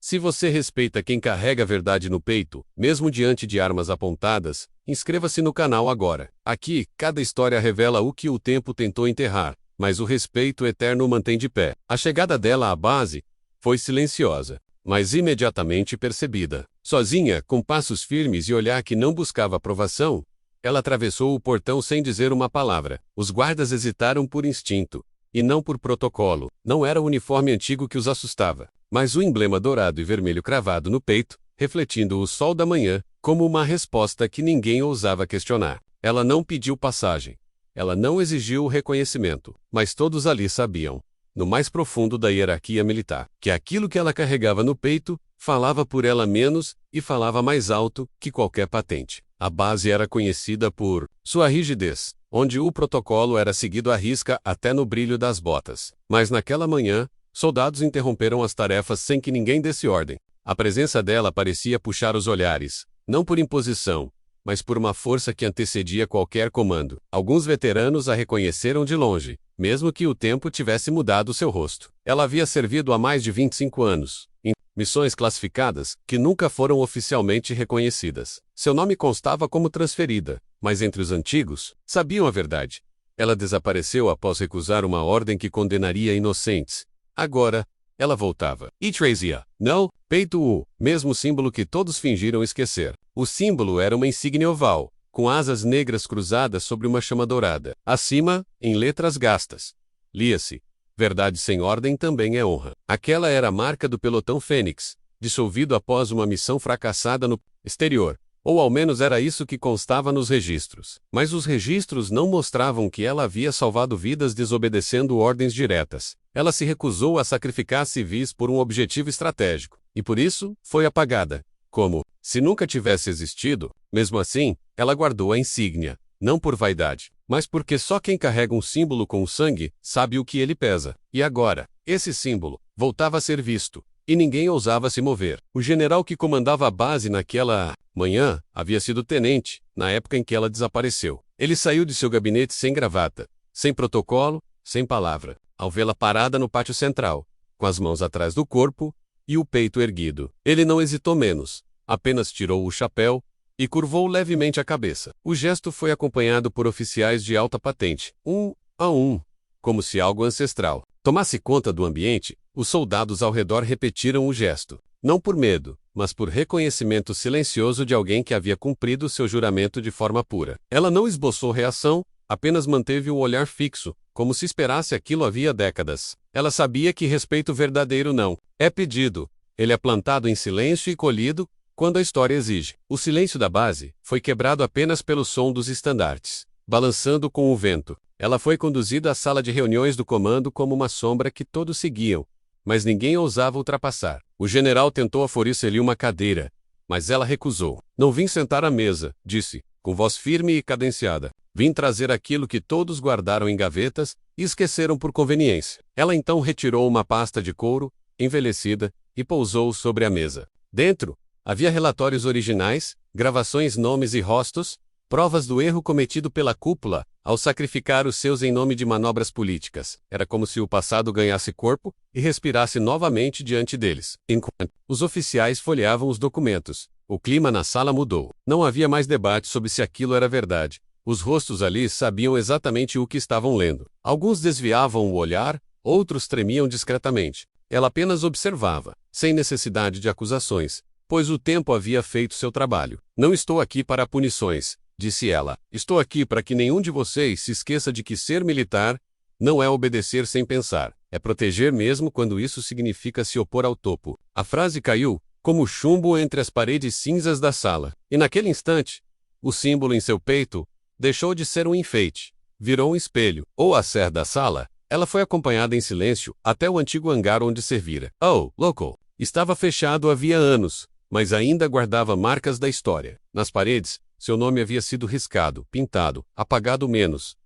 Se você respeita quem carrega a verdade no peito, mesmo diante de armas apontadas, inscreva-se no canal agora. Aqui, cada história revela o que o tempo tentou enterrar, mas o respeito eterno mantém de pé. A chegada dela à base foi silenciosa, mas imediatamente percebida. Sozinha, com passos firmes e olhar que não buscava aprovação, ela atravessou o portão sem dizer uma palavra. Os guardas hesitaram por instinto, e não por protocolo. Não era o uniforme antigo que os assustava, mas o emblema dourado e vermelho cravado no peito, refletindo o sol da manhã, como uma resposta que ninguém ousava questionar. Ela não pediu passagem. Ela não exigiu o reconhecimento, mas todos ali sabiam, no mais profundo da hierarquia militar, que aquilo que ela carregava no peito falava por ela menos e falava mais alto que qualquer patente. A base era conhecida por sua rigidez, onde o protocolo era seguido à risca até no brilho das botas. Mas naquela manhã, soldados interromperam as tarefas sem que ninguém desse ordem. A presença dela parecia puxar os olhares, não por imposição, mas por uma força que antecedia qualquer comando. Alguns veteranos a reconheceram de longe, mesmo que o tempo tivesse mudado seu rosto. Ela havia servido há mais de 25 anos, em missões classificadas que nunca foram oficialmente reconhecidas. Seu nome constava como transferida, mas entre os antigos, sabiam a verdade. Ela desapareceu após recusar uma ordem que condenaria inocentes. Agora, ela voltava. E trazia, não, peito o mesmo símbolo que todos fingiram esquecer. O símbolo era uma insígnia oval, com asas negras cruzadas sobre uma chama dourada. Acima, em letras gastas, lia-se: verdade sem ordem também é honra. Aquela era a marca do pelotão Fênix, dissolvido após uma missão fracassada no exterior. Ou ao menos era isso que constava nos registros. Mas os registros não mostravam que ela havia salvado vidas desobedecendo ordens diretas. Ela se recusou a sacrificar civis por um objetivo estratégico, e por isso, foi apagada. Como se nunca tivesse existido. Mesmo assim, ela guardou a insígnia, não por vaidade, mas porque só quem carrega um símbolo com o sangue sabe o que ele pesa. E agora, esse símbolo voltava a ser visto, e ninguém ousava se mover. O general que comandava a base naquela manhã havia sido tenente, na época em que ela desapareceu. Ele saiu de seu gabinete sem gravata, sem protocolo, sem palavra, ao vê-la parada no pátio central, com as mãos atrás do corpo e o peito erguido. Ele não hesitou menos, apenas tirou o chapéu e curvou levemente a cabeça. O gesto foi acompanhado por oficiais de alta patente, um a um, como se algo ancestral tomasse conta do ambiente. Os soldados ao redor repetiram o gesto, não por medo, mas por reconhecimento silencioso de alguém que havia cumprido seu juramento de forma pura. Ela não esboçou reação, apenas manteve o olhar fixo, como se esperasse aquilo havia décadas. Ela sabia que respeito verdadeiro não é pedido, ele é plantado em silêncio e colhido quando a história exige. O silêncio da base foi quebrado apenas pelo som dos estandartes, balançando com o vento. Ela foi conduzida à sala de reuniões do comando como uma sombra que todos seguiam, mas ninguém ousava ultrapassar. O general tentou oferecer-lhe uma cadeira, mas ela recusou. Não vim sentar à mesa, disse, com voz firme e cadenciada. Vim trazer aquilo que todos guardaram em gavetas e esqueceram por conveniência. Ela então retirou uma pasta de couro, envelhecida, e pousou sobre a mesa. Dentro, havia relatórios originais, gravações, nomes e rostos, provas do erro cometido pela cúpula ao sacrificar os seus em nome de manobras políticas. Era como se o passado ganhasse corpo e respirasse novamente diante deles. Enquanto os oficiais folheavam os documentos, o clima na sala mudou. Não havia mais debate sobre se aquilo era verdade. Os rostos ali sabiam exatamente o que estavam lendo. Alguns desviavam o olhar, outros tremiam discretamente. Ela apenas observava, sem necessidade de acusações, pois o tempo havia feito seu trabalho. Não estou aqui para punições, disse ela. Estou aqui para que nenhum de vocês se esqueça de que ser militar não é obedecer sem pensar. É proteger mesmo quando isso significa se opor ao topo. A frase caiu como chumbo entre as paredes cinzas da sala. E naquele instante, o símbolo em seu peito deixou de ser um enfeite. Virou um espelho. Ou a sair da sala, ela foi acompanhada em silêncio até o antigo hangar onde servira. Oh, local. Estava fechado havia anos, mas ainda guardava marcas da história. Nas paredes, seu nome havia sido riscado, pintado, apagado menos.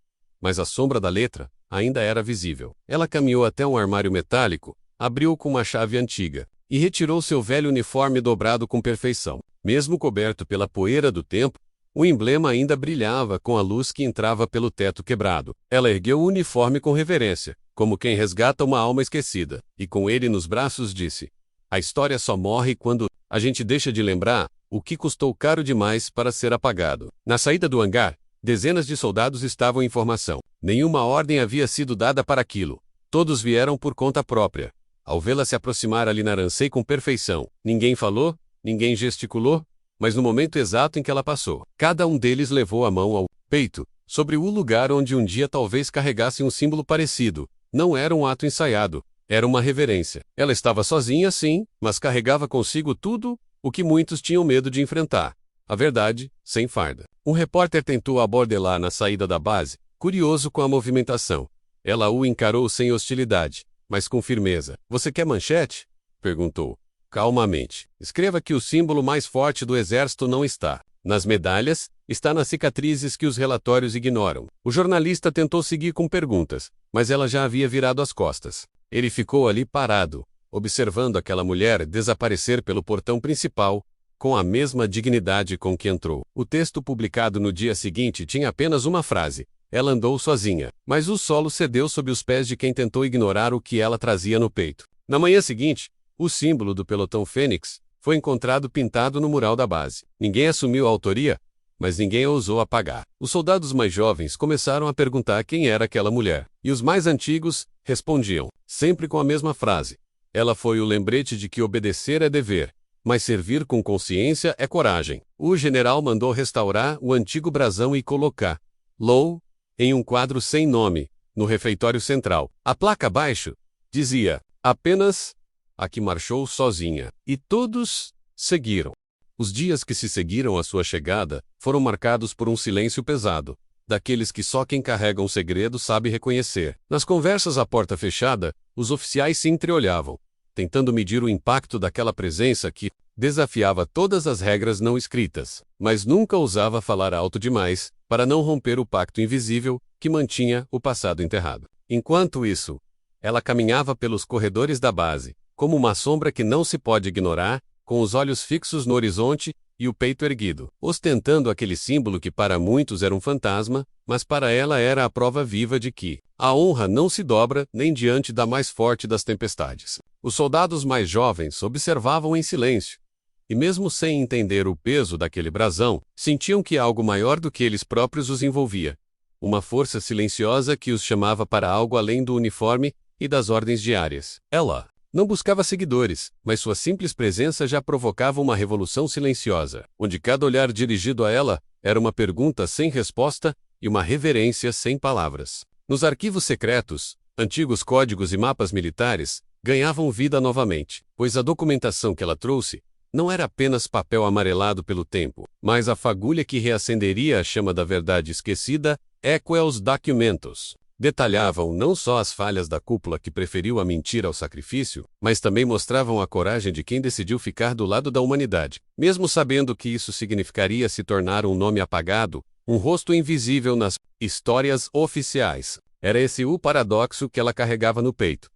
Mas a sombra da letra ainda era visível. Ela caminhou até um armário metálico, abriu-o com uma chave antiga, e retirou seu velho uniforme dobrado com perfeição. Mesmo coberto pela poeira do tempo, o emblema ainda brilhava com a luz que entrava pelo teto quebrado. Ela ergueu o uniforme com reverência, como quem resgata uma alma esquecida, e com ele nos braços disse: A história só morre quando a gente deixa de lembrar o que custou caro demais para ser apagado. Na saída do hangar, dezenas de soldados estavam em formação. Nenhuma ordem havia sido dada para aquilo. Todos vieram por conta própria. Ao vê-la se aproximar ali Narancei com perfeição, ninguém falou, ninguém gesticulou, mas no momento exato em que ela passou, cada um deles levou a mão ao peito, sobre o lugar onde um dia talvez carregasse um símbolo parecido. Não era um ato ensaiado, era uma reverência. Ela estava sozinha, sim, mas carregava consigo tudo o que muitos tinham medo de enfrentar. A verdade, sem farda. Um repórter tentou abordá-la na saída da base, curioso com a movimentação. Ela o encarou sem hostilidade, mas com firmeza. Você quer manchete? Perguntou. Calmamente. Escreva que o símbolo mais forte do exército não está nas medalhas, está nas cicatrizes que os relatórios ignoram. O jornalista tentou seguir com perguntas, mas ela já havia virado as costas. Ele ficou ali parado, observando aquela mulher desaparecer pelo portão principal, com a mesma dignidade com que entrou. O texto publicado no dia seguinte tinha apenas uma frase. Ela andou sozinha, mas o solo cedeu sob os pés de quem tentou ignorar o que ela trazia no peito. Na manhã seguinte, o símbolo do pelotão Fênix foi encontrado pintado no mural da base. Ninguém assumiu a autoria, mas ninguém ousou apagar. Os soldados mais jovens começaram a perguntar quem era aquela mulher, e os mais antigos respondiam, sempre com a mesma frase. Ela foi o lembrete de que obedecer é dever, mas servir com consciência é coragem. O general mandou restaurar o antigo brasão e colocar Lou em um quadro sem nome, no refeitório central. A placa abaixo dizia apenas a que marchou sozinha, e todos seguiram. Os dias que se seguiram à sua chegada foram marcados por um silêncio pesado, daqueles que só quem carrega um segredo sabe reconhecer. Nas conversas à porta fechada, os oficiais se entreolhavam, tentando medir o impacto daquela presença que desafiava todas as regras não escritas, mas nunca ousava falar alto demais, para não romper o pacto invisível que mantinha o passado enterrado. Enquanto isso, ela caminhava pelos corredores da base, como uma sombra que não se pode ignorar, com os olhos fixos no horizonte e o peito erguido, ostentando aquele símbolo que para muitos era um fantasma, mas para ela era a prova viva de que a honra não se dobra nem diante da mais forte das tempestades. Os soldados mais jovens observavam em silêncio, e mesmo sem entender o peso daquele brasão, sentiam que algo maior do que eles próprios os envolvia. Uma força silenciosa que os chamava para algo além do uniforme e das ordens diárias. Ela não buscava seguidores, mas sua simples presença já provocava uma revolução silenciosa, onde cada olhar dirigido a ela era uma pergunta sem resposta e uma reverência sem palavras. Nos arquivos secretos, antigos códigos e mapas militares ganhavam vida novamente, pois a documentação que ela trouxe não era apenas papel amarelado pelo tempo, mas a fagulha que reacenderia a chama da verdade esquecida. Equals Documentos detalhavam não só as falhas da cúpula que preferiu a mentira ao sacrifício, mas também mostravam a coragem de quem decidiu ficar do lado da humanidade, mesmo sabendo que isso significaria se tornar um nome apagado, um rosto invisível nas histórias oficiais. Era esse o paradoxo que ela carregava no peito.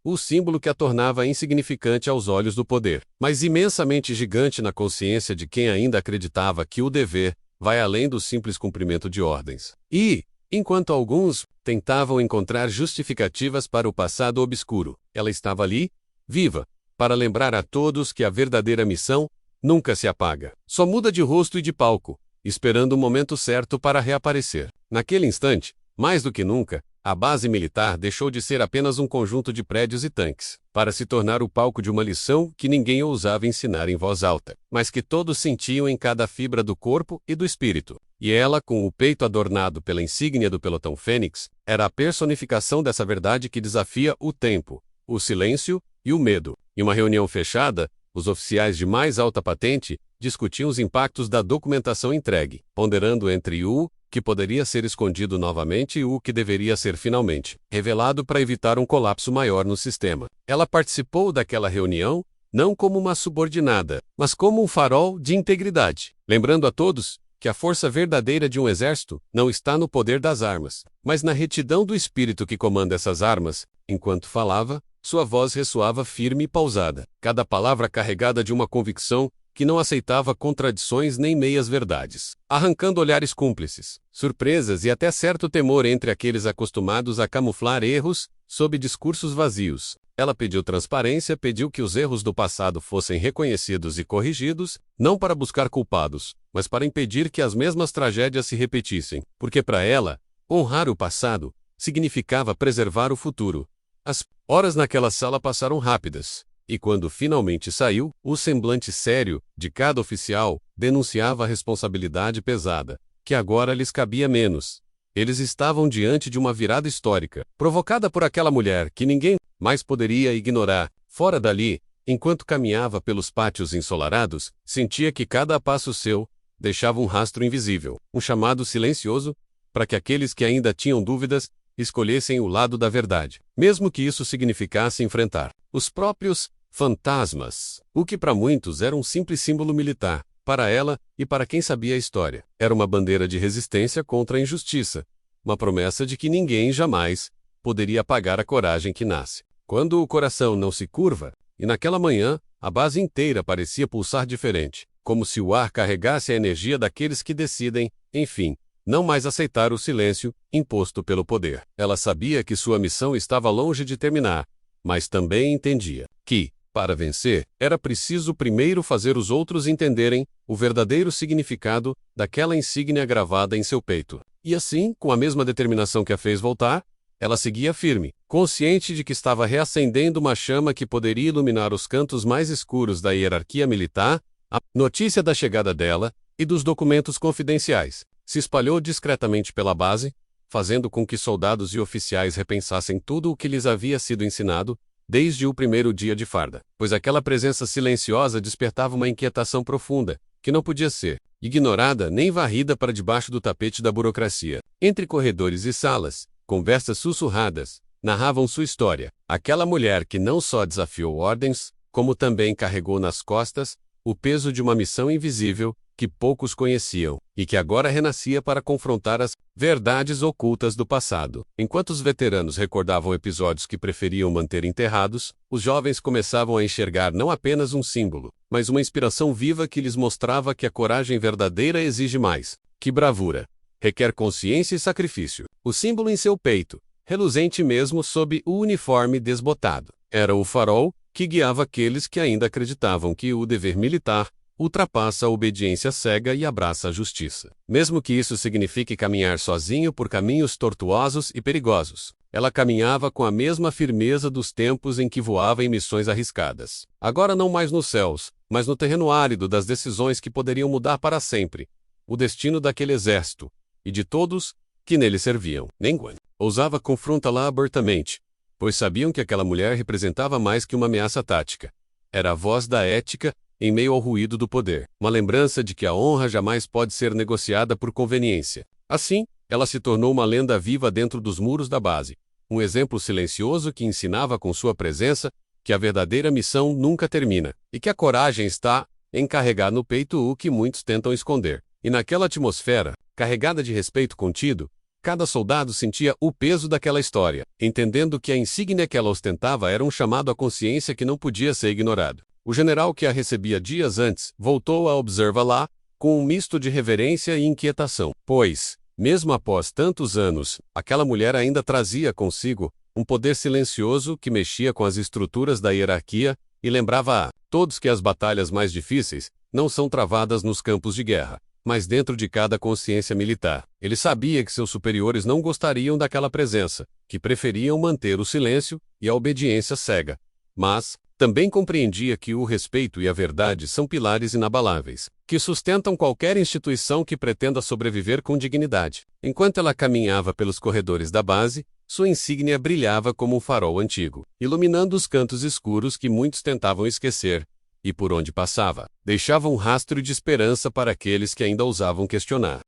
O símbolo que a tornava insignificante aos olhos do poder, mas imensamente gigante na consciência de quem ainda acreditava que o dever vai além do simples cumprimento de ordens. E, enquanto alguns tentavam encontrar justificativas para o passado obscuro, ela estava ali, viva, para lembrar a todos que a verdadeira missão nunca se apaga. Só muda de rosto e de palco, esperando o momento certo para reaparecer. Naquele instante, mais do que nunca, a base militar deixou de ser apenas um conjunto de prédios e tanques, para se tornar o palco de uma lição que ninguém ousava ensinar em voz alta, mas que todos sentiam em cada fibra do corpo e do espírito. E ela, com o peito adornado pela insígnia do pelotão Fênix, era a personificação dessa verdade que desafia o tempo, o silêncio e o medo. Em uma reunião fechada, os oficiais de mais alta patente discutiam os impactos da documentação entregue, ponderando entre o que poderia ser escondido novamente e o que deveria ser finalmente revelado para evitar um colapso maior no sistema. Ela participou daquela reunião não como uma subordinada, mas como um farol de integridade, lembrando a todos que a força verdadeira de um exército não está no poder das armas, mas na retidão do espírito que comanda essas armas. Enquanto falava, sua voz ressoava firme e pausada, cada palavra carregada de uma convicção que não aceitava contradições nem meias-verdades, arrancando olhares cúmplices, surpresas e até certo temor entre aqueles acostumados a camuflar erros sob discursos vazios. Ela pediu transparência, pediu que os erros do passado fossem reconhecidos e corrigidos, não para buscar culpados, mas para impedir que as mesmas tragédias se repetissem, porque para ela, honrar o passado significava preservar o futuro. As horas naquela sala passaram rápidas, e quando finalmente saiu, o semblante sério de cada oficial denunciava a responsabilidade pesada, que agora lhes cabia menos. Eles estavam diante de uma virada histórica, provocada por aquela mulher que ninguém mais poderia ignorar. Fora dali, enquanto caminhava pelos pátios ensolarados, sentia que cada passo seu deixava um rastro invisível, um chamado silencioso, para que aqueles que ainda tinham dúvidas escolhessem o lado da verdade, mesmo que isso significasse enfrentar os próprios fantasmas, o que para muitos era um simples símbolo militar. Para ela, e para quem sabia a história, era uma bandeira de resistência contra a injustiça, uma promessa de que ninguém jamais poderia apagar a coragem que nasce quando o coração não se curva, e naquela manhã, a base inteira parecia pulsar diferente, como se o ar carregasse a energia daqueles que decidem, enfim, não mais aceitar o silêncio imposto pelo poder. Ela sabia que sua missão estava longe de terminar, mas também entendia que, para vencer, era preciso primeiro fazer os outros entenderem o verdadeiro significado daquela insígnia gravada em seu peito. E assim, com a mesma determinação que a fez voltar, ela seguia firme, consciente de que estava reacendendo uma chama que poderia iluminar os cantos mais escuros da hierarquia militar. A notícia da chegada dela e dos documentos confidenciais se espalhou discretamente pela base, fazendo com que soldados e oficiais repensassem tudo o que lhes havia sido ensinado desde o primeiro dia de farda, pois aquela presença silenciosa despertava uma inquietação profunda, que não podia ser ignorada nem varrida para debaixo do tapete da burocracia. Entre corredores e salas, conversas sussurradas narravam sua história. Aquela mulher que não só desafiou ordens, como também carregou nas costas o peso de uma missão invisível que poucos conheciam, e que agora renascia para confrontar as verdades ocultas do passado. Enquanto os veteranos recordavam episódios que preferiam manter enterrados, os jovens começavam a enxergar não apenas um símbolo, mas uma inspiração viva que lhes mostrava que a coragem verdadeira exige mais que bravura. Requer consciência e sacrifício. O símbolo em seu peito, reluzente mesmo sob o uniforme desbotado, era o farol que guiava aqueles que ainda acreditavam que o dever militar ultrapassa a obediência cega e abraça a justiça. Mesmo que isso signifique caminhar sozinho por caminhos tortuosos e perigosos, ela caminhava com a mesma firmeza dos tempos em que voava em missões arriscadas. Agora não mais nos céus, mas no terreno árido das decisões que poderiam mudar para sempre o destino daquele exército e de todos que nele serviam. Nenhum ousava confrontá-la abertamente, pois sabiam que aquela mulher representava mais que uma ameaça tática. Era a voz da ética em meio ao ruído do poder, uma lembrança de que a honra jamais pode ser negociada por conveniência. Assim, ela se tornou uma lenda viva dentro dos muros da base, um exemplo silencioso que ensinava com sua presença que a verdadeira missão nunca termina, e que a coragem está em carregar no peito o que muitos tentam esconder. E naquela atmosfera, carregada de respeito contido, cada soldado sentia o peso daquela história, entendendo que a insígnia que ela ostentava era um chamado à consciência que não podia ser ignorado. O general que a recebia dias antes voltou a observá-la com um misto de reverência e inquietação, pois, mesmo após tantos anos, aquela mulher ainda trazia consigo um poder silencioso que mexia com as estruturas da hierarquia e lembrava a todos que as batalhas mais difíceis não são travadas nos campos de guerra, mas dentro de cada consciência militar. Ele sabia que seus superiores não gostariam daquela presença, que preferiam manter o silêncio e a obediência cega. Mas também compreendia que o respeito e a verdade são pilares inabaláveis, que sustentam qualquer instituição que pretenda sobreviver com dignidade. Enquanto ela caminhava pelos corredores da base, sua insígnia brilhava como um farol antigo, iluminando os cantos escuros que muitos tentavam esquecer, e por onde passava, deixava um rastro de esperança para aqueles que ainda ousavam questionar.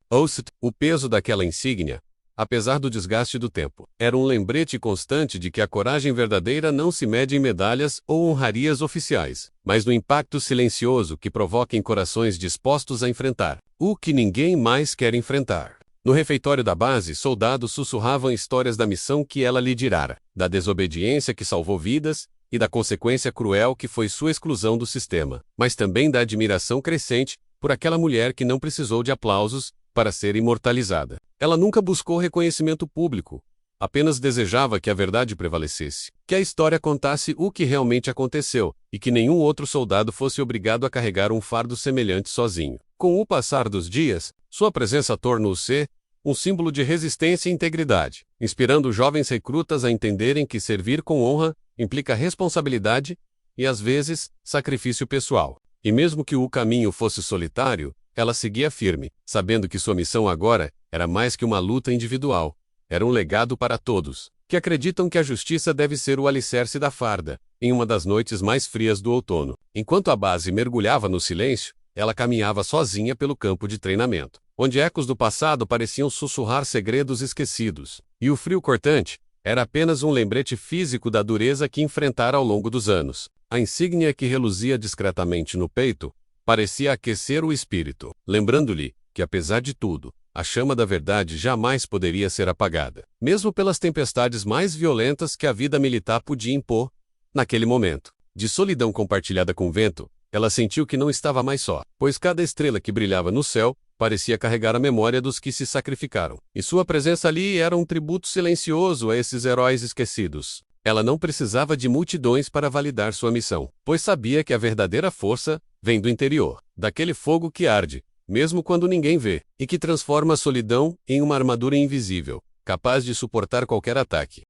O peso daquela insígnia, apesar do desgaste do tempo, era um lembrete constante de que a coragem verdadeira não se mede em medalhas ou honrarias oficiais, mas no impacto silencioso que provoca em corações dispostos a enfrentar o que ninguém mais quer enfrentar. No refeitório da base, soldados sussurravam histórias da missão que ela liderara, da desobediência que salvou vidas e da consequência cruel que foi sua exclusão do sistema, mas também da admiração crescente por aquela mulher que não precisou de aplausos para ser imortalizada. Ela nunca buscou reconhecimento público, apenas desejava que a verdade prevalecesse, que a história contasse o que realmente aconteceu, e que nenhum outro soldado fosse obrigado a carregar um fardo semelhante sozinho. Com o passar dos dias, sua presença tornou-se um símbolo de resistência e integridade, inspirando jovens recrutas a entenderem que servir com honra implica responsabilidade e, às vezes, sacrifício pessoal. E mesmo que o caminho fosse solitário, ela seguia firme, sabendo que sua missão agora era mais que uma luta individual. Era um legado para todos, que acreditam que a justiça deve ser o alicerce da farda, em uma das noites mais frias do outono. Enquanto a base mergulhava no silêncio, ela caminhava sozinha pelo campo de treinamento, onde ecos do passado pareciam sussurrar segredos esquecidos, e o frio cortante era apenas um lembrete físico da dureza que enfrentara ao longo dos anos. A insígnia que reluzia discretamente no peito parecia aquecer o espírito, lembrando-lhe que, apesar de tudo, a chama da verdade jamais poderia ser apagada, mesmo pelas tempestades mais violentas que a vida militar podia impor. Naquele momento de solidão compartilhada com o vento, ela sentiu que não estava mais só, pois cada estrela que brilhava no céu parecia carregar a memória dos que se sacrificaram, e sua presença ali era um tributo silencioso a esses heróis esquecidos. Ela não precisava de multidões para validar sua missão, pois sabia que a verdadeira força vem do interior, daquele fogo que arde, mesmo quando ninguém vê, e que transforma a solidão em uma armadura invisível, capaz de suportar qualquer ataque.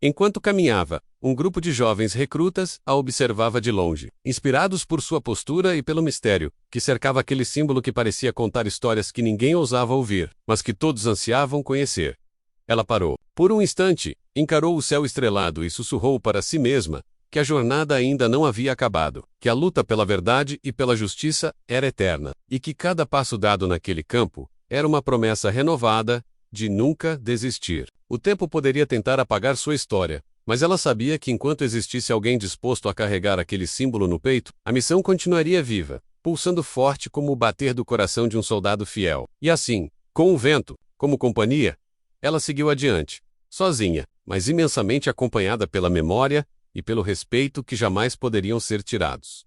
Enquanto caminhava, um grupo de jovens recrutas a observava de longe, inspirados por sua postura e pelo mistério que cercava aquele símbolo que parecia contar histórias que ninguém ousava ouvir, mas que todos ansiavam conhecer. Ela parou. Por um instante, encarou o céu estrelado e sussurrou para si mesma que a jornada ainda não havia acabado, que a luta pela verdade e pela justiça era eterna, e que cada passo dado naquele campo era uma promessa renovada de nunca desistir. O tempo poderia tentar apagar sua história, mas ela sabia que enquanto existisse alguém disposto a carregar aquele símbolo no peito, a missão continuaria viva, pulsando forte como o bater do coração de um soldado fiel. E assim, com o vento como companhia, ela seguiu adiante, sozinha, mas imensamente acompanhada pela memória e pelo respeito que jamais poderiam ser tirados.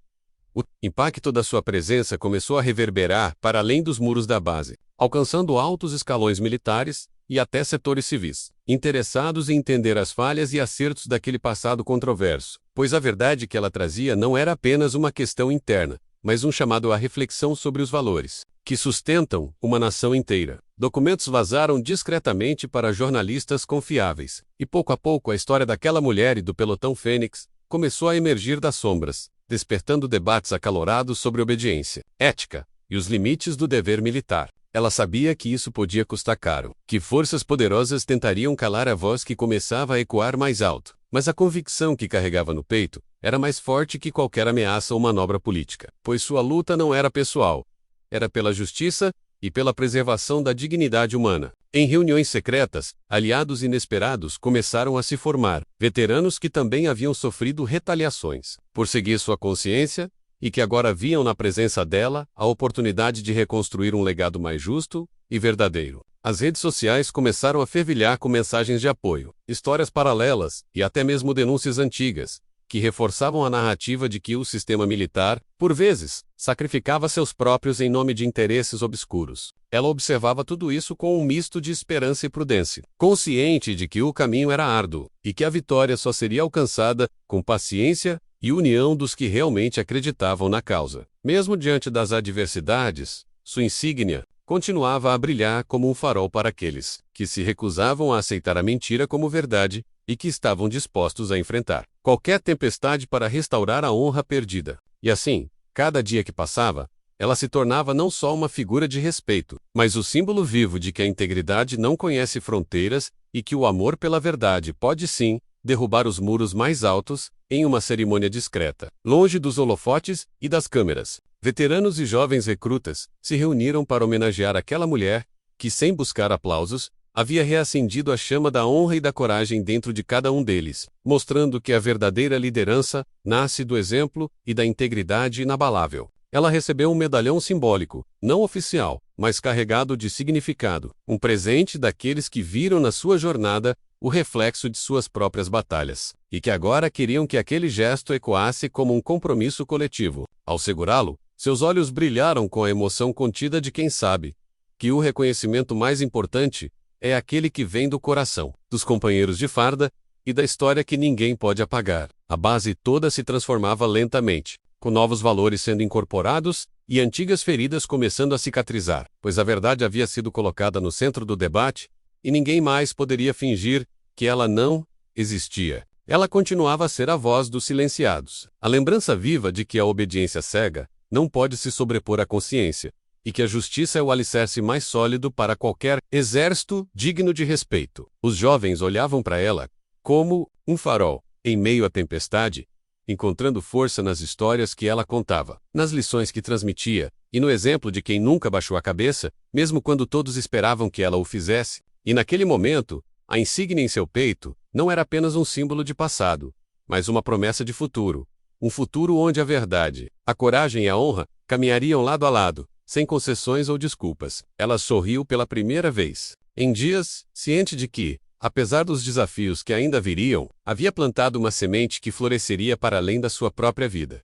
O impacto da sua presença começou a reverberar para além dos muros da base, alcançando altos escalões militares e até setores civis, interessados em entender as falhas e acertos daquele passado controverso, pois a verdade que ela trazia não era apenas uma questão interna, mas um chamado à reflexão sobre os valores que sustentam uma nação inteira. Documentos vazaram discretamente para jornalistas confiáveis, e pouco a pouco a história daquela mulher e do pelotão Fênix começou a emergir das sombras, despertando debates acalorados sobre obediência, ética e os limites do dever militar. Ela sabia que isso podia custar caro, que forças poderosas tentariam calar a voz que começava a ecoar mais alto, mas a convicção que carregava no peito era mais forte que qualquer ameaça ou manobra política, pois sua luta não era pessoal, era pela justiça e pela preservação da dignidade humana. Em reuniões secretas, aliados inesperados começaram a se formar, veteranos que também haviam sofrido retaliações por seguir sua consciência e que agora viam na presença dela a oportunidade de reconstruir um legado mais justo e verdadeiro. As redes sociais começaram a fervilhar com mensagens de apoio, histórias paralelas e até mesmo denúncias antigas, que reforçavam a narrativa de que o sistema militar, por vezes, sacrificava seus próprios em nome de interesses obscuros. Ela observava tudo isso com um misto de esperança e prudência, consciente de que o caminho era árduo e que a vitória só seria alcançada com paciência e união dos que realmente acreditavam na causa. Mesmo diante das adversidades, sua insígnia continuava a brilhar como um farol para aqueles que se recusavam a aceitar a mentira como verdade e que estavam dispostos a enfrentar qualquer tempestade para restaurar a honra perdida. E assim, cada dia que passava, ela se tornava não só uma figura de respeito, mas o símbolo vivo de que a integridade não conhece fronteiras e que o amor pela verdade pode sim derrubar os muros mais altos em uma cerimônia discreta, longe dos holofotes e das câmeras. Veteranos e jovens recrutas se reuniram para homenagear aquela mulher que, sem buscar aplausos, havia reacendido a chama da honra e da coragem dentro de cada um deles, mostrando que a verdadeira liderança nasce do exemplo e da integridade inabalável. Ela recebeu um medalhão simbólico, não oficial, mas carregado de significado, um presente daqueles que viram na sua jornada o reflexo de suas próprias batalhas, e que agora queriam que aquele gesto ecoasse como um compromisso coletivo. Ao segurá-lo, seus olhos brilharam com a emoção contida de quem sabe que o reconhecimento mais importante é aquele que vem do coração, dos companheiros de farda e da história que ninguém pode apagar. A base toda se transformava lentamente, com novos valores sendo incorporados e antigas feridas começando a cicatrizar, pois a verdade havia sido colocada no centro do debate e ninguém mais poderia fingir que ela não existia. Ela continuava a ser a voz dos silenciados, a lembrança viva de que a obediência cega não pode se sobrepor à consciência, e que a justiça é o alicerce mais sólido para qualquer exército digno de respeito. Os jovens olhavam para ela como um farol, em meio à tempestade, encontrando força nas histórias que ela contava, nas lições que transmitia, e no exemplo de quem nunca baixou a cabeça, mesmo quando todos esperavam que ela o fizesse. E naquele momento, a insígnia em seu peito não era apenas um símbolo de passado, mas uma promessa de futuro. Um futuro onde a verdade, a coragem e a honra caminhariam lado a lado, sem concessões ou desculpas. Ela sorriu pela primeira vez. Em dias, ciente de que, apesar dos desafios que ainda viriam, havia plantado uma semente que floresceria para além da sua própria vida.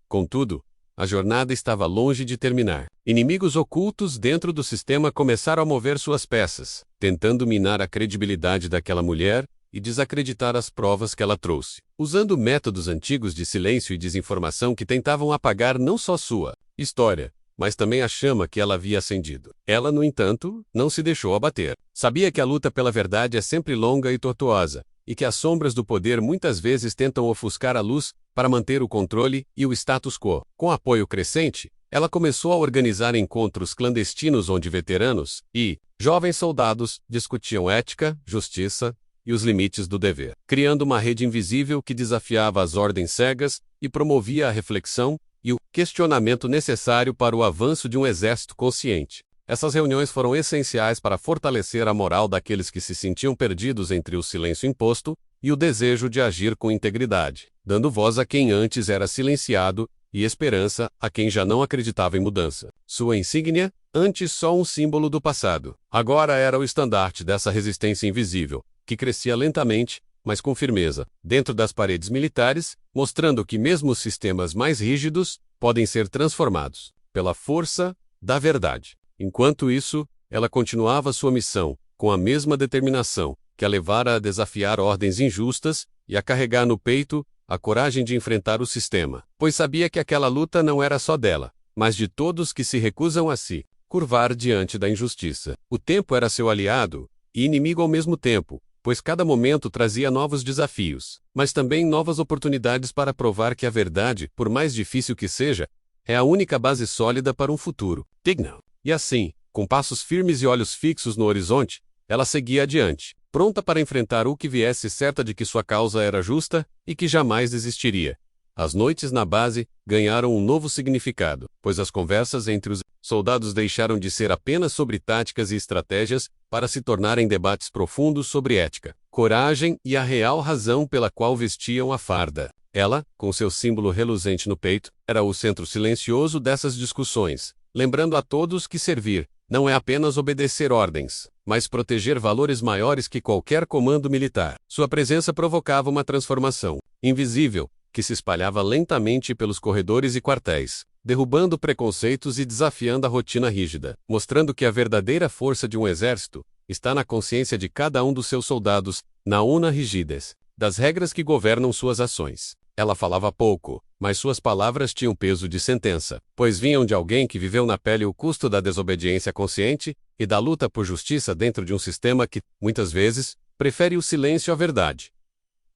Contudo, a jornada estava longe de terminar. Inimigos ocultos dentro do sistema começaram a mover suas peças, tentando minar a credibilidade daquela mulher e desacreditar as provas que ela trouxe, usando métodos antigos de silêncio e desinformação que tentavam apagar não só sua história, mas também a chama que ela havia acendido. Ela, no entanto, não se deixou abater. Sabia que a luta pela verdade é sempre longa e tortuosa, e que as sombras do poder muitas vezes tentam ofuscar a luz para manter o controle e o status quo. Com apoio crescente, ela começou a organizar encontros clandestinos onde veteranos e jovens soldados discutiam ética, justiça e os limites do dever, criando uma rede invisível que desafiava as ordens cegas e promovia a reflexão e o questionamento necessário para o avanço de um exército consciente. Essas reuniões foram essenciais para fortalecer a moral daqueles que se sentiam perdidos entre o silêncio imposto e o desejo de agir com integridade, dando voz a quem antes era silenciado e esperança a quem já não acreditava em mudança. Sua insígnia, antes só um símbolo do passado, agora era o estandarte dessa resistência invisível, que crescia lentamente, mas com firmeza, dentro das paredes militares, mostrando que mesmo os sistemas mais rígidos podem ser transformados pela força da verdade. Enquanto isso, ela continuava sua missão, com a mesma determinação que a levara a desafiar ordens injustas e a carregar no peito a coragem de enfrentar o sistema, pois sabia que aquela luta não era só dela, mas de todos que se recusam a se curvar diante da injustiça. O tempo era seu aliado e inimigo ao mesmo tempo, pois cada momento trazia novos desafios, mas também novas oportunidades para provar que a verdade, por mais difícil que seja, é a única base sólida para um futuro digno. E assim, com passos firmes e olhos fixos no horizonte, ela seguia adiante, pronta para enfrentar o que viesse, certa de que sua causa era justa e que jamais desistiria. As noites na base ganharam um novo significado, pois as conversas entre os soldados deixaram de ser apenas sobre táticas e estratégias para se tornarem debates profundos sobre ética, coragem e a real razão pela qual vestiam a farda. Ela, com seu símbolo reluzente no peito, era o centro silencioso dessas discussões, lembrando a todos que servir não é apenas obedecer ordens, mas proteger valores maiores que qualquer comando militar. Sua presença provocava uma transformação invisível, que se espalhava lentamente pelos corredores e quartéis, derrubando preconceitos e desafiando a rotina rígida, mostrando que a verdadeira força de um exército está na consciência de cada um dos seus soldados, na una rigidez das regras que governam suas ações. Ela falava pouco, mas suas palavras tinham peso de sentença, pois vinham de alguém que viveu na pele o custo da desobediência consciente e da luta por justiça dentro de um sistema que, muitas vezes, prefere o silêncio à verdade.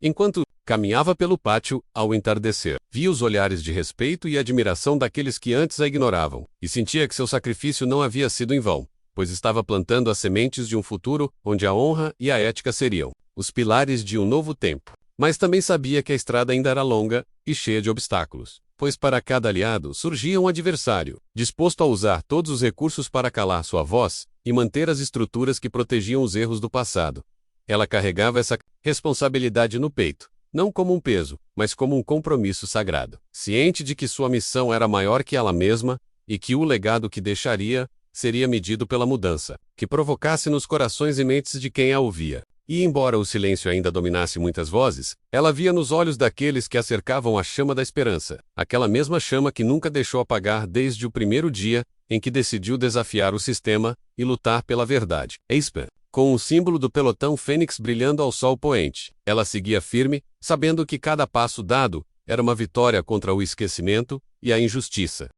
Enquanto caminhava pelo pátio, ao entardecer, via os olhares de respeito e admiração daqueles que antes a ignoravam, e sentia que seu sacrifício não havia sido em vão, pois estava plantando as sementes de um futuro onde a honra e a ética seriam os pilares de um novo tempo. Mas também sabia que a estrada ainda era longa e cheia de obstáculos, pois para cada aliado surgia um adversário, disposto a usar todos os recursos para calar sua voz e manter as estruturas que protegiam os erros do passado. Ela carregava essa responsabilidade no peito, não como um peso, mas como um compromisso sagrado, ciente de que sua missão era maior que ela mesma e que o legado que deixaria seria medido pela mudança que provocasse nos corações e mentes de quem a ouvia. E embora o silêncio ainda dominasse muitas vozes, ela via nos olhos daqueles que a cercavam a chama da esperança, aquela mesma chama que nunca deixou apagar desde o primeiro dia em que decidiu desafiar o sistema e lutar pela verdade. com o símbolo do pelotão Fênix brilhando ao sol poente. Ela seguia firme, sabendo que cada passo dado era uma vitória contra o esquecimento e a injustiça.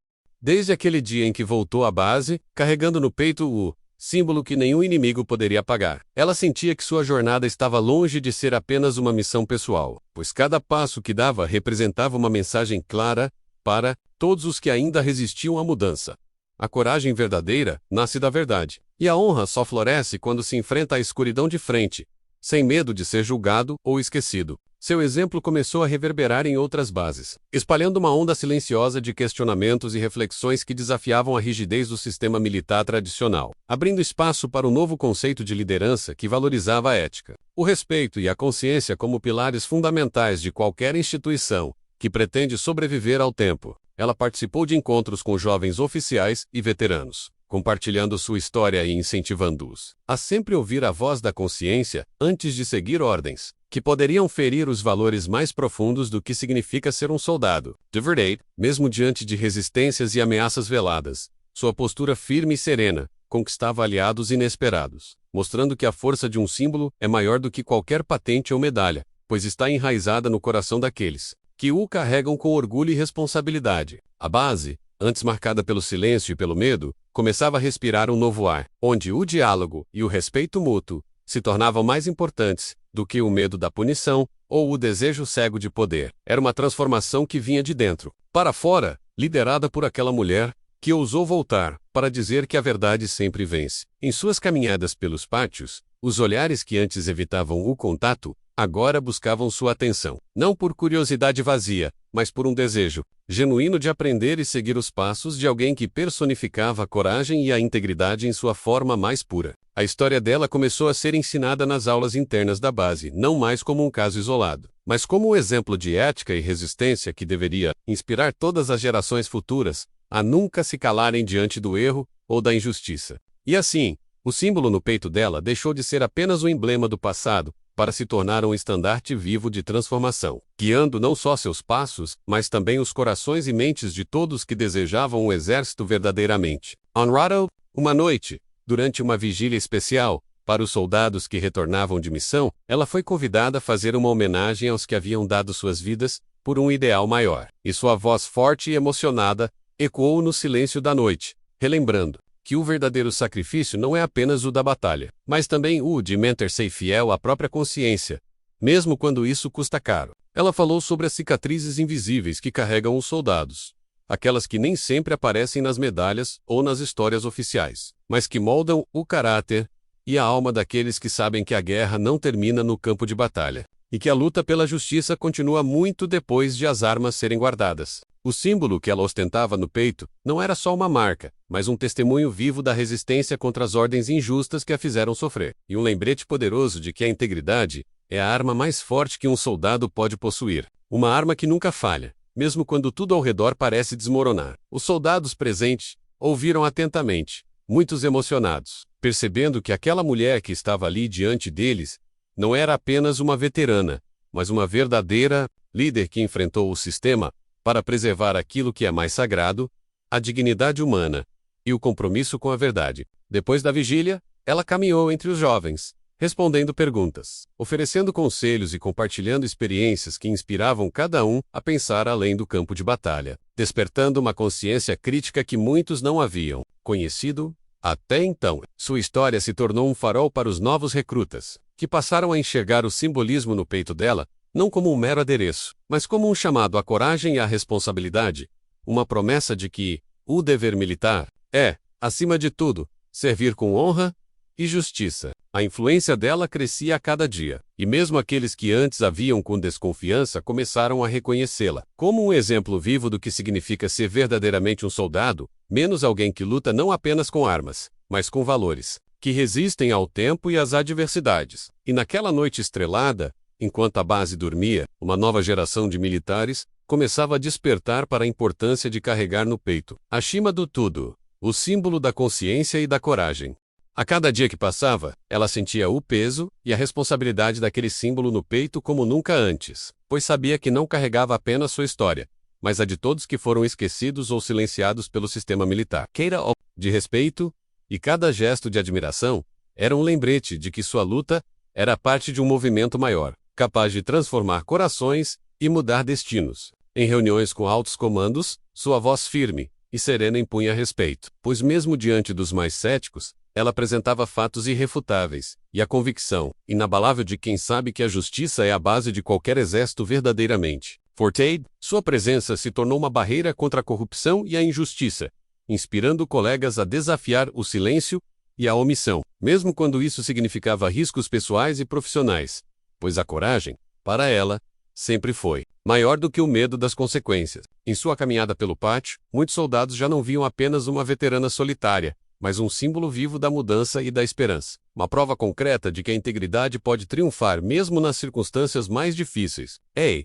Desde aquele dia em que voltou à base, carregando no peito o símbolo que nenhum inimigo poderia apagar, ela sentia que sua jornada estava longe de ser apenas uma missão pessoal, pois cada passo que dava representava uma mensagem clara para todos os que ainda resistiam à mudança. A coragem verdadeira nasce da verdade, e a honra só floresce quando se enfrenta a escuridão de frente, sem medo de ser julgado ou esquecido. Seu exemplo começou a reverberar em outras bases, espalhando uma onda silenciosa de questionamentos e reflexões que desafiavam a rigidez do sistema militar tradicional, abrindo espaço para um novo conceito de liderança que valorizava a ética, o respeito e a consciência como pilares fundamentais de qualquer instituição que pretende sobreviver ao tempo. Ela participou de encontros com jovens oficiais e veteranos, compartilhando sua história e incentivando-os a sempre ouvir a voz da consciência antes de seguir ordens que poderiam ferir os valores mais profundos do que significa ser um soldado. De verdade, mesmo diante de resistências e ameaças veladas, sua postura firme e serena conquistava aliados inesperados, mostrando que a força de um símbolo é maior do que qualquer patente ou medalha, pois está enraizada no coração daqueles que o carregam com orgulho e responsabilidade. A base, antes marcada pelo silêncio e pelo medo, começava a respirar um novo ar, onde o diálogo e o respeito mútuo se tornavam mais importantes do que o medo da punição ou o desejo cego de poder. Era uma transformação que vinha de dentro para fora, liderada por aquela mulher que ousou voltar para dizer que a verdade sempre vence. Em suas caminhadas pelos pátios, os olhares que antes evitavam o contato agora buscavam sua atenção, não por curiosidade vazia, mas por um desejo genuíno de aprender e seguir os passos de alguém que personificava a coragem e a integridade em sua forma mais pura. A história dela começou a ser ensinada nas aulas internas da base, não mais como um caso isolado, mas como um exemplo de ética e resistência que deveria inspirar todas as gerações futuras a nunca se calarem diante do erro ou da injustiça. E assim, o símbolo no peito dela deixou de ser apenas um emblema do passado, para se tornar um estandarte vivo de transformação, guiando não só seus passos, mas também os corações e mentes de todos que desejavam um exército verdadeiramente honrado. Uma noite, durante uma vigília especial, para os soldados que retornavam de missão, ela foi convidada a fazer uma homenagem aos que haviam dado suas vidas por um ideal maior, e sua voz forte e emocionada ecoou no silêncio da noite, relembrando que o verdadeiro sacrifício não é apenas o da batalha, mas também o de manter-se fiel à própria consciência, mesmo quando isso custa caro. Ela falou sobre as cicatrizes invisíveis que carregam os soldados, aquelas que nem sempre aparecem nas medalhas ou nas histórias oficiais, mas que moldam o caráter e a alma daqueles que sabem que a guerra não termina no campo de batalha, e que a luta pela justiça continua muito depois de as armas serem guardadas. O símbolo que ela ostentava no peito não era só uma marca, mas um testemunho vivo da resistência contra as ordens injustas que a fizeram sofrer, e um lembrete poderoso de que a integridade é a arma mais forte que um soldado pode possuir, uma arma que nunca falha, mesmo quando tudo ao redor parece desmoronar. Os soldados presentes ouviram atentamente, muitos emocionados, percebendo que aquela mulher que estava ali diante deles não era apenas uma veterana, mas uma verdadeira líder que enfrentou o sistema para preservar aquilo que é mais sagrado, a dignidade humana e o compromisso com a verdade. Depois da vigília, ela caminhou entre os jovens, respondendo perguntas, oferecendo conselhos e compartilhando experiências que inspiravam cada um a pensar além do campo de batalha, despertando uma consciência crítica que muitos não haviam conhecido até então. Sua história se tornou um farol para os novos recrutas, que passaram a enxergar o simbolismo no peito dela não como um mero adereço, mas como um chamado à coragem e à responsabilidade, uma promessa de que o dever militar é, acima de tudo, servir com honra e justiça. A influência dela crescia a cada dia, e mesmo aqueles que antes a viam com desconfiança começaram a reconhecê-la como um exemplo vivo do que significa ser verdadeiramente um soldado, menos alguém que luta não apenas com armas, mas com valores, que resistem ao tempo e às adversidades. E naquela noite estrelada, enquanto a base dormia, uma nova geração de militares começava a despertar para a importância de carregar no peito, acima do tudo, o símbolo da consciência e da coragem. A cada dia que passava, ela sentia o peso e a responsabilidade daquele símbolo no peito como nunca antes, pois sabia que não carregava apenas sua história, mas a de todos que foram esquecidos ou silenciados pelo sistema militar. Queira ou de respeito, e cada gesto de admiração Era um lembrete de que sua luta era parte de um movimento maior, capaz de transformar corações e mudar destinos. Em reuniões com altos comandos, sua voz firme e serena impunha respeito, pois mesmo diante dos mais céticos, ela apresentava fatos irrefutáveis, e a convicção inabalável de quem sabe que a justiça é a base de qualquer exército verdadeiramente forte. Sua presença se tornou uma barreira contra a corrupção e a injustiça, inspirando colegas a desafiar o silêncio e a omissão, mesmo quando isso significava riscos pessoais e profissionais, pois a coragem, para ela, sempre foi maior do que o medo das consequências. Em sua caminhada pelo pátio, muitos soldados já não viam apenas uma veterana solitária, mas um símbolo vivo da mudança e da esperança. Uma prova concreta de que a integridade pode triunfar mesmo nas circunstâncias mais difíceis.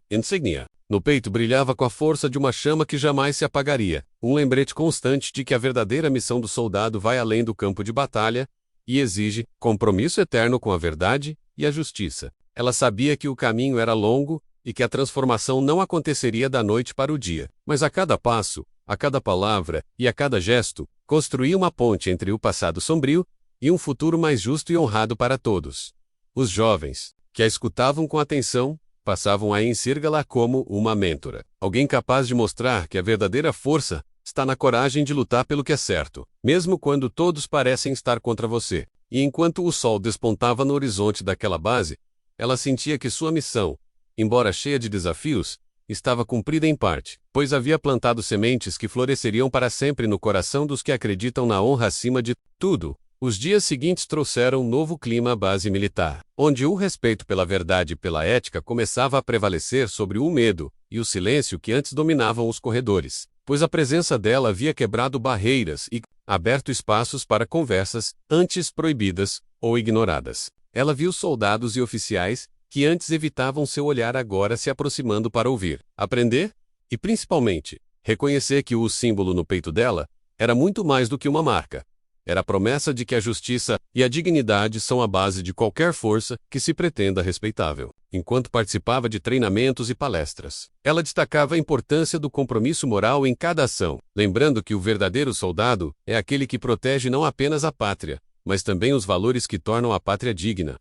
Insígnia. No peito brilhava com a força de uma chama que jamais se apagaria, um lembrete constante de que a verdadeira missão do soldado vai além do campo de batalha e exige compromisso eterno com a verdade e a justiça. Ela sabia que o caminho era longo e que a transformação não aconteceria da noite para o dia, mas a cada passo, a cada palavra e a cada gesto, construía uma ponte entre o passado sombrio e um futuro mais justo e honrado para todos. Os jovens, que a escutavam com atenção, passavam a enxergá-la como uma mentora, alguém capaz de mostrar que a verdadeira força está na coragem de lutar pelo que é certo, mesmo quando todos parecem estar contra você. E enquanto o sol despontava no horizonte daquela base, ela sentia que sua missão, embora cheia de desafios, estava cumprida em parte, pois havia plantado sementes que floresceriam para sempre no coração dos que acreditam na honra acima de tudo. Os dias seguintes trouxeram um novo clima à base militar, onde o respeito pela verdade e pela ética começava a prevalecer sobre o medo e o silêncio que antes dominavam os corredores, pois a presença dela havia quebrado barreiras e aberto espaços para conversas antes proibidas ou ignoradas. Ela viu soldados e oficiais que antes evitavam seu olhar agora se aproximando para ouvir, aprender e, principalmente, reconhecer que o símbolo no peito dela era muito mais do que uma marca. Era a promessa de que a justiça e a dignidade são a base de qualquer força que se pretenda respeitável. Enquanto participava de treinamentos e palestras, ela destacava a importância do compromisso moral em cada ação, lembrando que o verdadeiro soldado é aquele que protege não apenas a pátria, mas também os valores que tornam a pátria digna.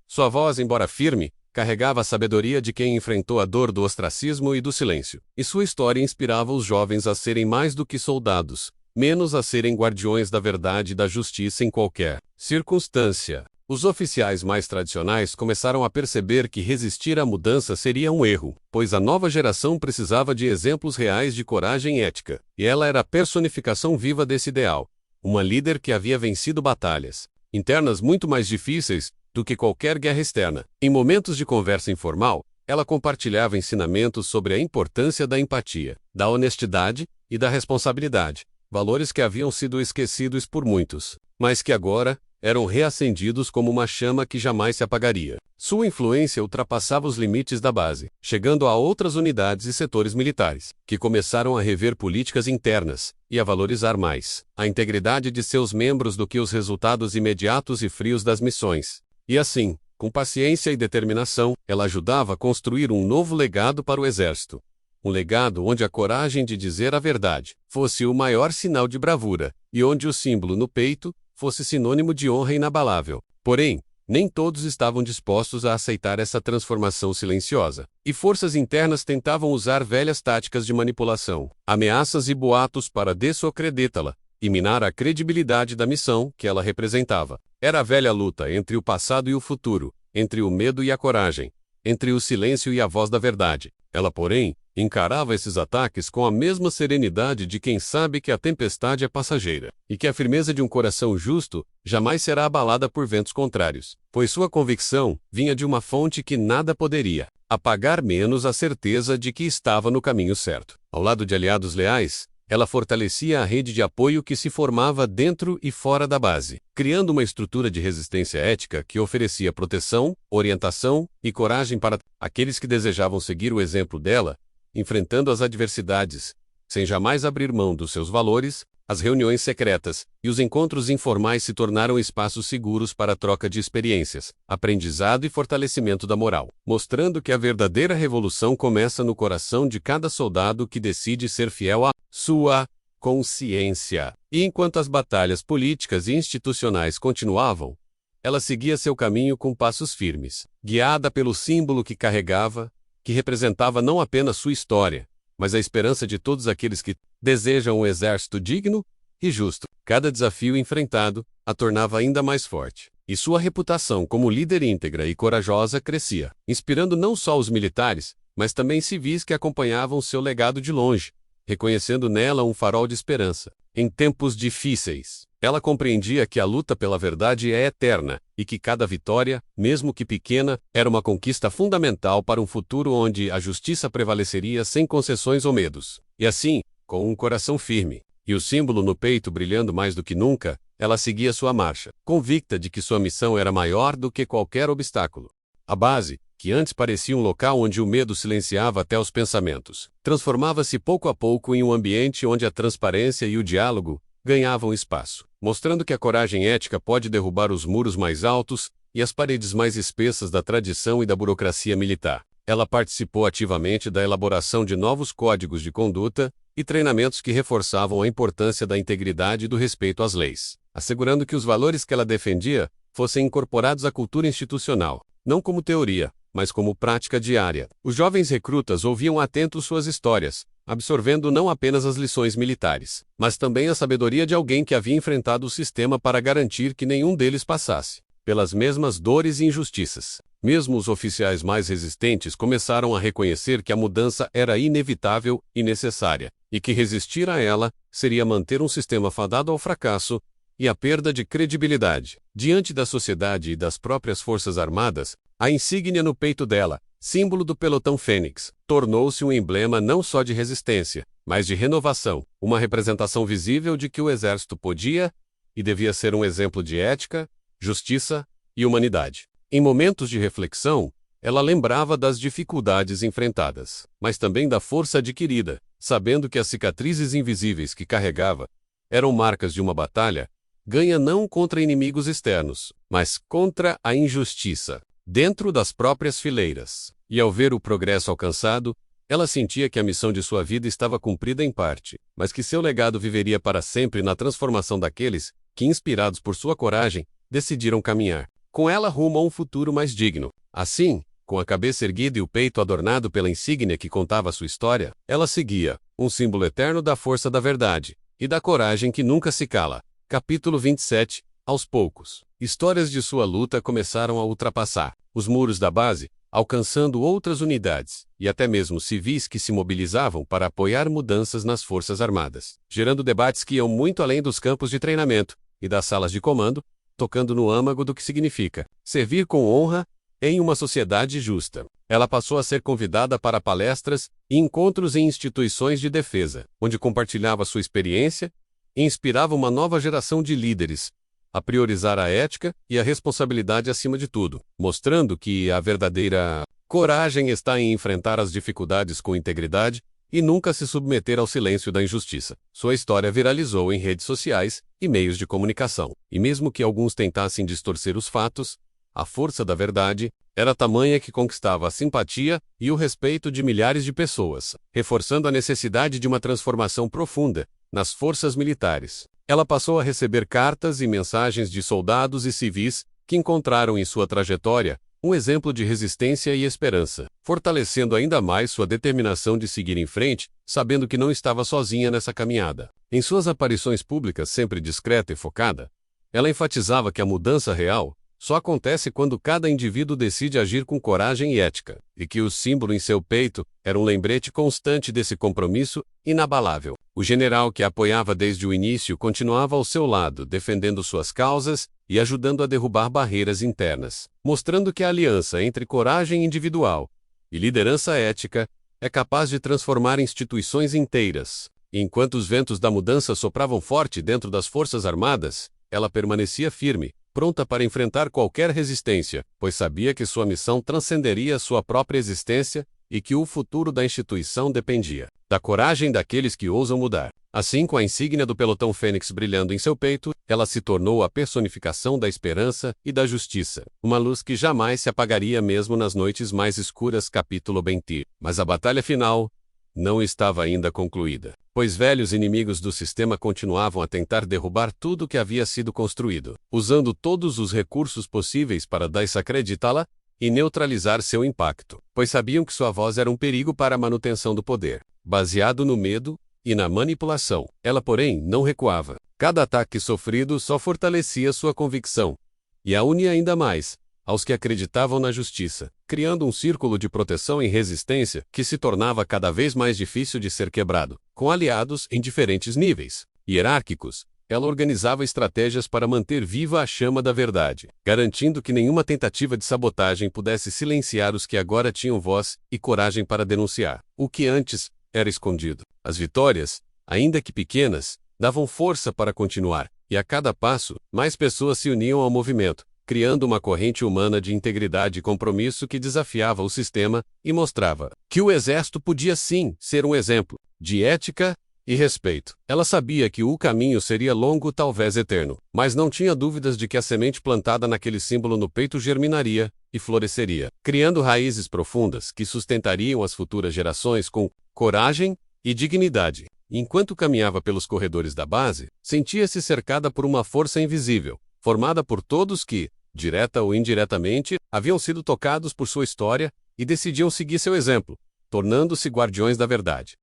Sua voz, embora firme, carregava a sabedoria de quem enfrentou a dor do ostracismo e do silêncio. E sua história inspirava os jovens a serem mais do que soldados, menos a serem guardiões da verdade e da justiça em qualquer circunstância. Os oficiais mais tradicionais começaram a perceber que resistir à mudança seria um erro, pois a nova geração precisava de exemplos reais de coragem e ética, e ela era a personificação viva desse ideal. Uma líder que havia vencido batalhas internas muito mais difíceis do que qualquer guerra externa. Em momentos de conversa informal, ela compartilhava ensinamentos sobre a importância da empatia, da honestidade e da responsabilidade, valores que haviam sido esquecidos por muitos, mas que agora eram reacendidos como uma chama que jamais se apagaria. Sua influência ultrapassava os limites da base, chegando a outras unidades e setores militares, que começaram a rever políticas internas e a valorizar mais a integridade de seus membros do que os resultados imediatos e frios das missões. E assim, com paciência e determinação, ela ajudava a construir um novo legado para o exército. Um legado onde a coragem de dizer a verdade fosse o maior sinal de bravura, e onde o símbolo no peito fosse sinônimo de honra inabalável. Porém, nem todos estavam dispostos a aceitar essa transformação silenciosa, e forças internas tentavam usar velhas táticas de manipulação, ameaças e boatos para desacreditá-la e minar a credibilidade da missão que ela representava. Era a velha luta entre o passado e o futuro, entre o medo e a coragem, entre o silêncio e a voz da verdade. Ela, porém, encarava esses ataques com a mesma serenidade de quem sabe que a tempestade é passageira, e que a firmeza de um coração justo jamais será abalada por ventos contrários, pois sua convicção vinha de uma fonte que nada poderia apagar, menos a certeza de que estava no caminho certo. Ao lado de aliados leais, ela fortalecia a rede de apoio que se formava dentro e fora da base, criando uma estrutura de resistência ética que oferecia proteção, orientação e coragem para aqueles que desejavam seguir o exemplo dela, enfrentando as adversidades, sem jamais abrir mão dos seus valores. As reuniões secretas e os encontros informais se tornaram espaços seguros para a troca de experiências, aprendizado e fortalecimento da moral, mostrando que a verdadeira revolução começa no coração de cada soldado que decide ser fiel à sua consciência. E enquanto as batalhas políticas e institucionais continuavam, ela seguia seu caminho com passos firmes, guiada pelo símbolo que carregava, que representava não apenas sua história, mas a esperança de todos aqueles que desejam um exército digno e justo. Cada desafio enfrentado a tornava ainda mais forte, e sua reputação como líder íntegra e corajosa crescia, inspirando não só os militares, mas também civis que acompanhavam seu legado de longe, reconhecendo nela um farol de esperança. Em tempos difíceis, ela compreendia que a luta pela verdade é eterna, e que cada vitória, mesmo que pequena, era uma conquista fundamental para um futuro onde a justiça prevaleceria sem concessões ou medos. E assim, com um coração firme, e o símbolo no peito brilhando mais do que nunca, ela seguia sua marcha, convicta de que sua missão era maior do que qualquer obstáculo. A base, que antes parecia um local onde o medo silenciava até os pensamentos, transformava-se pouco a pouco em um ambiente onde a transparência e o diálogo ganhavam espaço, mostrando que a coragem ética pode derrubar os muros mais altos e as paredes mais espessas da tradição e da burocracia militar. Ela participou ativamente da elaboração de novos códigos de conduta e treinamentos que reforçavam a importância da integridade e do respeito às leis, assegurando que os valores que ela defendia fossem incorporados à cultura institucional, não como teoria, mas como prática diária. Os jovens recrutas ouviam atentos suas histórias, absorvendo não apenas as lições militares, mas também a sabedoria de alguém que havia enfrentado o sistema para garantir que nenhum deles passasse pelas mesmas dores e injustiças. Mesmo os oficiais mais resistentes começaram a reconhecer que a mudança era inevitável e necessária, e que resistir a ela seria manter um sistema fadado ao fracasso e à perda de credibilidade. Diante da sociedade e das próprias forças armadas, a insígnia no peito dela, símbolo do pelotão Fênix, tornou-se um emblema não só de resistência, mas de renovação, uma representação visível de que o exército podia e devia ser um exemplo de ética, justiça e humanidade. Em momentos de reflexão, ela lembrava das dificuldades enfrentadas, mas também da força adquirida, sabendo que as cicatrizes invisíveis que carregava eram marcas de uma batalha ganha não contra inimigos externos, mas contra a injustiça, dentro das próprias fileiras. E ao ver o progresso alcançado, ela sentia que a missão de sua vida estava cumprida em parte, mas que seu legado viveria para sempre na transformação daqueles que, inspirados por sua coragem, decidiram caminhar com ela rumo a um futuro mais digno. Assim, com a cabeça erguida e o peito adornado pela insígnia que contava sua história, ela seguia, um símbolo eterno da força da verdade e da coragem que nunca se cala. Capítulo 27. Aos poucos, histórias de sua luta começaram a ultrapassar os muros da base, alcançando outras unidades, e até mesmo civis que se mobilizavam para apoiar mudanças nas forças armadas, gerando debates que iam muito além dos campos de treinamento e das salas de comando, tocando no âmago do que significa servir com honra em uma sociedade justa. Ela passou a ser convidada para palestras e encontros em instituições de defesa, onde compartilhava sua experiência e inspirava uma nova geração de líderes a priorizar a ética e a responsabilidade acima de tudo, mostrando que a verdadeira coragem está em enfrentar as dificuldades com integridade e nunca se submeter ao silêncio da injustiça. Sua história viralizou em redes sociais e meios de comunicação, e mesmo que alguns tentassem distorcer os fatos, a força da verdade era tamanha que conquistava a simpatia e o respeito de milhares de pessoas, reforçando a necessidade de uma transformação profunda nas forças militares. Ela passou a receber cartas e mensagens de soldados e civis que encontraram em sua trajetória um exemplo de resistência e esperança, fortalecendo ainda mais sua determinação de seguir em frente, sabendo que não estava sozinha nessa caminhada. Em suas aparições públicas sempre discreta e focada, ela enfatizava que a mudança real só acontece quando cada indivíduo decide agir com coragem e ética, e que o símbolo em seu peito era um lembrete constante desse compromisso inabalável. O general que a apoiava desde o início continuava ao seu lado, defendendo suas causas e ajudando a derrubar barreiras internas, mostrando que a aliança entre coragem individual e liderança ética é capaz de transformar instituições inteiras. E enquanto os ventos da mudança sopravam forte dentro das Forças Armadas, ela permanecia firme, pronta para enfrentar qualquer resistência, pois sabia que sua missão transcenderia sua própria existência e que o futuro da instituição dependia da coragem daqueles que ousam mudar. Assim, com a insígnia do pelotão Fênix brilhando em seu peito, ela se tornou a personificação da esperança e da justiça, uma luz que jamais se apagaria mesmo nas noites mais escuras. Capítulo 20. Mas a batalha final não estava ainda concluída, pois velhos inimigos do sistema continuavam a tentar derrubar tudo que havia sido construído, usando todos os recursos possíveis para desacreditá-la e neutralizar seu impacto, pois sabiam que sua voz era um perigo para a manutenção do poder, baseado no medo e na manipulação. Ela, porém, não recuava. Cada ataque sofrido só fortalecia sua convicção, e a unia ainda mais aos que acreditavam na justiça, criando um círculo de proteção e resistência que se tornava cada vez mais difícil de ser quebrado. Com aliados em diferentes níveis hierárquicos, ela organizava estratégias para manter viva a chama da verdade, garantindo que nenhuma tentativa de sabotagem pudesse silenciar os que agora tinham voz e coragem para denunciar o que antes era escondido. As vitórias, ainda que pequenas, davam força para continuar, e a cada passo, mais pessoas se uniam ao movimento, criando uma corrente humana de integridade e compromisso que desafiava o sistema e mostrava que o exército podia sim ser um exemplo de ética e respeito. Ela sabia que o caminho seria longo, talvez eterno, mas não tinha dúvidas de que a semente plantada naquele símbolo no peito germinaria e floresceria, criando raízes profundas que sustentariam as futuras gerações com coragem e dignidade. Enquanto caminhava pelos corredores da base, sentia-se cercada por uma força invisível, formada por todos que, direta ou indiretamente, haviam sido tocados por sua história e decidiam seguir seu exemplo, tornando-se guardiões da verdade.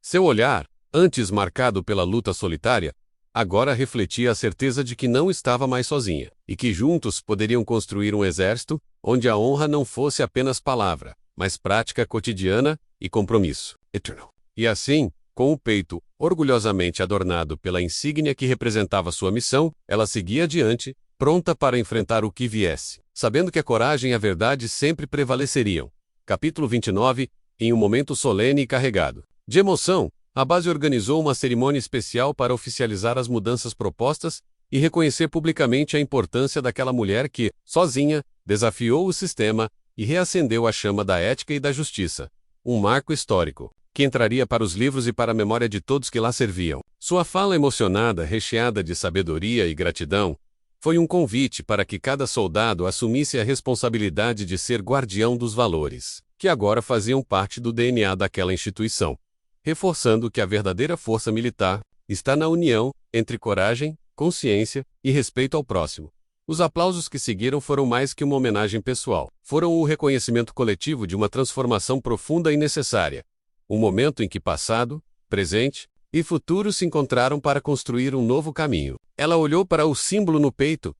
Seu olhar, antes marcado pela luta solitária, agora refletia a certeza de que não estava mais sozinha, e que juntos poderiam construir um exército onde a honra não fosse apenas palavra, mas prática cotidiana e compromisso eterno. E assim, com o peito orgulhosamente adornado pela insígnia que representava sua missão, ela seguia adiante, pronta para enfrentar o que viesse, sabendo que a coragem e a verdade sempre prevaleceriam. Capítulo 29. Em um momento solene e carregado de emoção, a base organizou uma cerimônia especial para oficializar as mudanças propostas e reconhecer publicamente a importância daquela mulher que, sozinha, desafiou o sistema e reacendeu a chama da ética e da justiça. Um marco histórico que entraria para os livros e para a memória de todos que lá serviam. Sua fala emocionada, recheada de sabedoria e gratidão, foi um convite para que cada soldado assumisse a responsabilidade de ser guardião dos valores, que agora faziam parte do DNA daquela instituição, reforçando que a verdadeira força militar está na união entre coragem, consciência e respeito ao próximo. Os aplausos que seguiram foram mais que uma homenagem pessoal, foram o reconhecimento coletivo de uma transformação profunda e necessária. Um momento em que passado, presente e futuro se encontraram para construir um novo caminho. Ela olhou para o símbolo no peito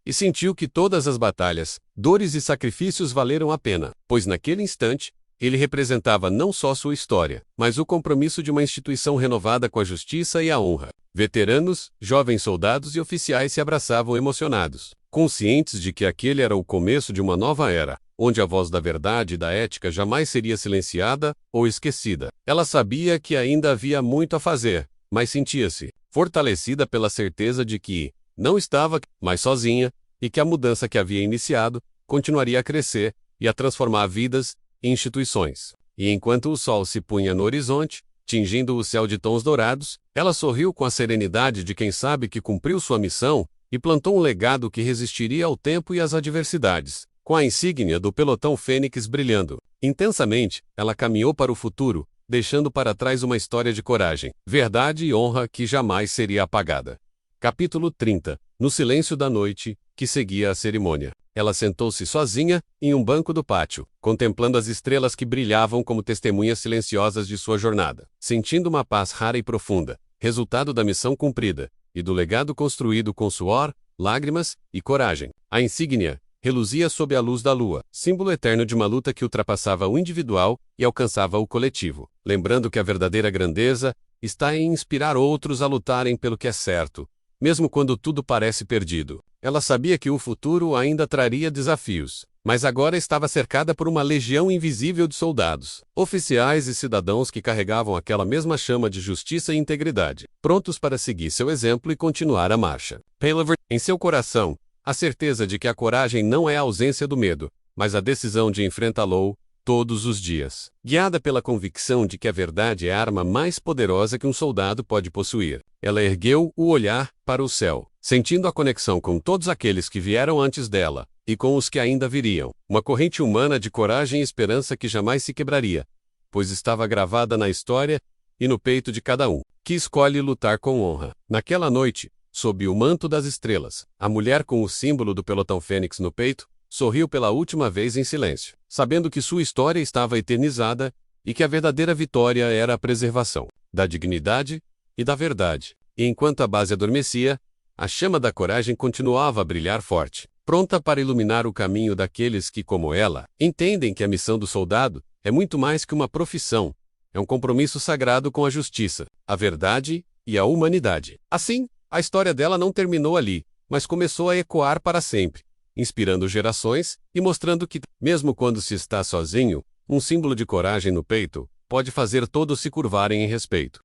e sentiu que todas as batalhas, dores e sacrifícios valeram a pena, pois naquele instante, ele representava não só sua história, mas o compromisso de uma instituição renovada com a justiça e a honra. Veteranos, jovens soldados e oficiais se abraçavam emocionados, conscientes de que aquele era o começo de uma nova era, onde a voz da verdade e da ética jamais seria silenciada ou esquecida. Ela sabia que ainda havia muito a fazer, mas sentia-se fortalecida pela certeza de que não estava mais sozinha e que a mudança que havia iniciado continuaria a crescer e a transformar vidas e instituições. E enquanto o sol se punha no horizonte, tingindo o céu de tons dourados, ela sorriu com a serenidade de quem sabe que cumpriu sua missão e plantou um legado que resistiria ao tempo e às adversidades. Com a insígnia do pelotão Fênix brilhando intensamente, ela caminhou para o futuro, deixando para trás uma história de coragem, verdade e honra que jamais seria apagada. Capítulo 30. No silêncio da noite, que seguia a cerimônia, ela sentou-se sozinha, em um banco do pátio, contemplando as estrelas que brilhavam como testemunhas silenciosas de sua jornada, sentindo uma paz rara e profunda, resultado da missão cumprida, e do legado construído com suor, lágrimas e coragem. A insígnia reluzia sob a luz da lua, símbolo eterno de uma luta que ultrapassava o individual e alcançava o coletivo, lembrando que a verdadeira grandeza está em inspirar outros a lutarem pelo que é certo, mesmo quando tudo parece perdido. Ela sabia que o futuro ainda traria desafios, mas agora estava cercada por uma legião invisível de soldados, oficiais e cidadãos que carregavam aquela mesma chama de justiça e integridade, prontos para seguir seu exemplo e continuar a marcha. Em seu coração, a certeza de que a coragem não é a ausência do medo, mas a decisão de enfrentá-lo todos os dias. Guiada pela convicção de que a verdade é a arma mais poderosa que um soldado pode possuir, ela ergueu o olhar para o céu, sentindo a conexão com todos aqueles que vieram antes dela, e com os que ainda viriam. Uma corrente humana de coragem e esperança que jamais se quebraria, pois estava gravada na história e no peito de cada um que escolhe lutar com honra. Naquela noite, sob o manto das estrelas, a mulher com o símbolo do pelotão Fênix no peito sorriu pela última vez em silêncio, sabendo que sua história estava eternizada e que a verdadeira vitória era a preservação da dignidade e da verdade. E enquanto a base adormecia, a chama da coragem continuava a brilhar forte, pronta para iluminar o caminho daqueles que, como ela, entendem que a missão do soldado é muito mais que uma profissão, é um compromisso sagrado com a justiça, a verdade e a humanidade. Assim, a história dela não terminou ali, mas começou a ecoar para sempre, inspirando gerações e mostrando que, mesmo quando se está sozinho, um símbolo de coragem no peito pode fazer todos se curvarem em respeito.